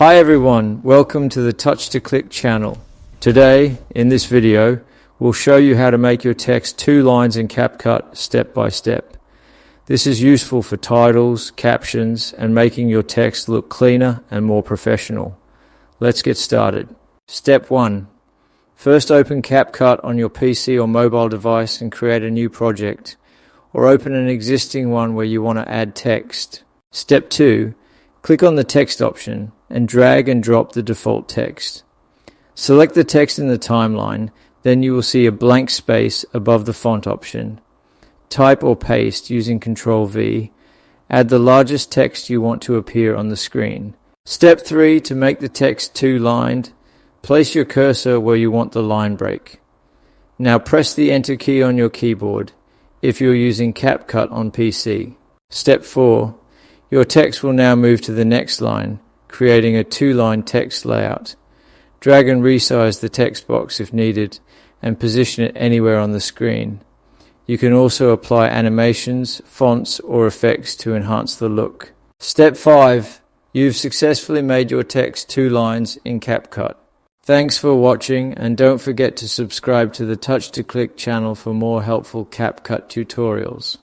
Hi everyone, welcome to the Touch to Click channel. Today, in this video, we'll show you how to make your text 2 lines in CapCut step by step. This is useful for titles, captions, and making your text look cleaner and more professional. Let's get started. Step 1. First open CapCut on your PC or mobile device and create a new project, or open an existing one where you want to add text. Step 2. Click on the text option and drag and drop the default text. Select the text in the timeline, then you will see a blank space above the font option. Type or paste using Ctrl V. Add the largest text you want to appear on the screen. Step 3. To make the text 2-lined, place your cursor where you want the line break. Now press the Enter key on your keyboard if you're using CapCut on PC. Step 4. Your text will now move to the next line, creating a 2-line text layout. Drag and resize the text box if needed, and position it anywhere on the screen. You can also apply animations, fonts, or effects to enhance the look. Step 5. You've successfully made your text 2 lines in CapCut. Thanks for watching, and don't forget to subscribe to the Touch to Click channel for more helpful CapCut tutorials.